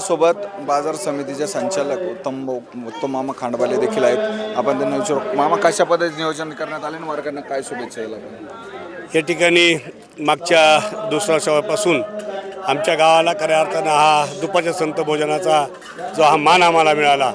आपल्यासोबत बाजार समितीचे संचालक उत्तम मामा खांडबाले देखील आहेत. आपण त्यांना विचारू, मामा कशा पद्धतीने नियोजन करण्यात आले आणि वर्गांना काय शुभेच्छा येईल आपण? या ठिकाणी मागच्या दुसऱ्या वर्षापासून आमच्या गावाला खऱ्या अर्थानं हा दुपारच्या संत भोजनाचा जो हा मान आम्हाला मिळाला,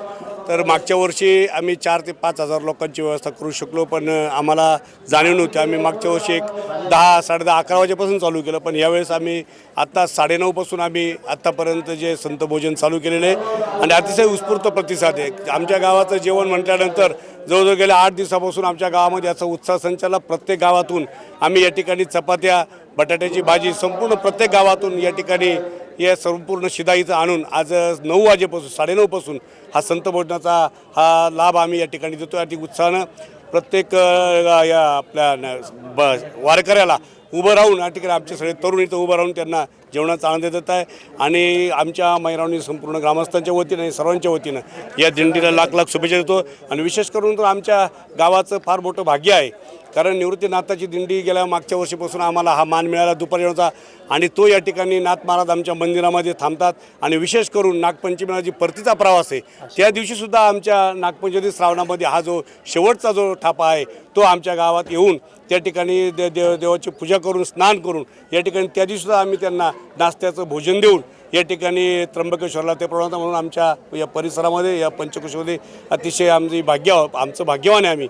तर मागच्या वर्षी आम्ही 4 ते 5 हजार लोकांची व्यवस्था करू शकलो, पण आम्हाला जाणीव नव्हती. आम्ही मागच्या वर्षी एक 10, 10:30, 11 वाजेपासून चालू केलं, पण यावेळेस आम्ही आत्ता 9:30 पासून आम्ही आत्तापर्यंत जे संत भोजन चालू केलेले आहे आणि अतिशय उत्स्फूर्त प्रतिसाद आहे. आमच्या गावाचं जेवण म्हटल्यानंतर जवळजवळ गेल्या 8 दिवसापासून आमच्या गावामध्ये याचा उत्साह संचाला. प्रत्येक गावातून आम्ही या ठिकाणी चपात्या, बटाट्याची भाजी संपूर्ण प्रत्येक गावातून या ठिकाणी या संपूर्ण शिदाईचं आणून आज 9 वाजेपासून 9:30 पासून हा संत भोजनाचा हा लाभ आम्ही या ठिकाणी देतो. अति उत्साहानं प्रत्येक या आपल्या वारकऱ्याला उभं राहून या ठिकाणी आमचे सगळे तरुण इथं उभं राहून त्यांना जेवणाचा आनंद देत आहे. आणि आमच्या महिलांनी संपूर्ण ग्रामस्थांच्या वतीनं आणि सर्वांच्या वतीनं या दिंडीला लाख लाख शुभेच्छा देतो. आणि विशेष करून तर आमच्या गावाचं फार मोठं भाग्य आहे, कारण निवृत्तीनाथाची दिंडी गेल्या मागच्या वर्षीपासून आम्हाला हा मान मिळाला दुपार जेवणाचा, आणि तो या ठिकाणी नाथ महाराज आमच्या मंदिरामध्ये थांबतात. आणि विशेश करून नागपंचमीला जी परतीचा प्रवास आहे त्या दिवशीसुद्धा आमच्या नागपंचमी श्रावणामध्ये हा जो शेवटचा जो थापा आहे तो आमच्या गावात येऊन त्या ठिकाणी देवाची पूजा करून स्नान करून या ठिकाणी त्या दिवशीसुद्धा आम्ही त्यांना नाश्त्याचं भोजन देऊन या ठिकाणी त्र्यंबकेश्वरला ते प्रवणता म्हणून आमच्या या परिसरामध्ये या पंचकोशमध्ये अतिशय आमचं भाग्यवान आहे आम्ही,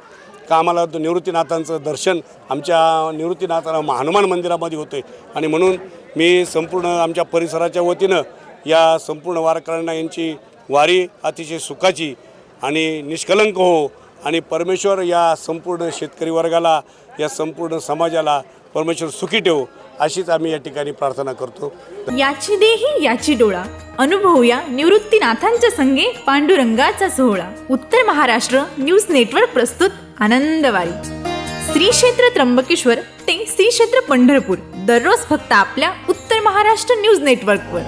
का आम्हाला निवृत्तीनाथांचं दर्शन आमच्या निवृत्तीनाथाला हनुमान मंदिरामध्ये होते. आणि म्हणून मी संपूर्ण आमच्या परिसराच्या वतीनं या संपूर्ण वारकऱ्यांना यांची वारी अतिशय सुखाची आणि निष्कलंक हो, आणि परमेश्वर या संपूर्ण शेतकरी वर्गाला, या संपूर्ण समाजाला परमेश्वर सुखी ठेवो, अशीच आम्ही या ठिकाणी प्रार्थना करतो. याची देही याची डोळा अनुभवूया निवृत्तीनाथांच्या संगे पांडुरंगाचा सोहळा. उत्तर महाराष्ट्र न्यूज नेटवर्क प्रस्तुत आनंदवारी. श्री क्षेत्र त्र्यंबकेश्वर ते श्री क्षेत्र पंढरपूर, दररोज फक्त आपल्या उत्तर महाराष्ट्र न्यूज नेटवर्कवर.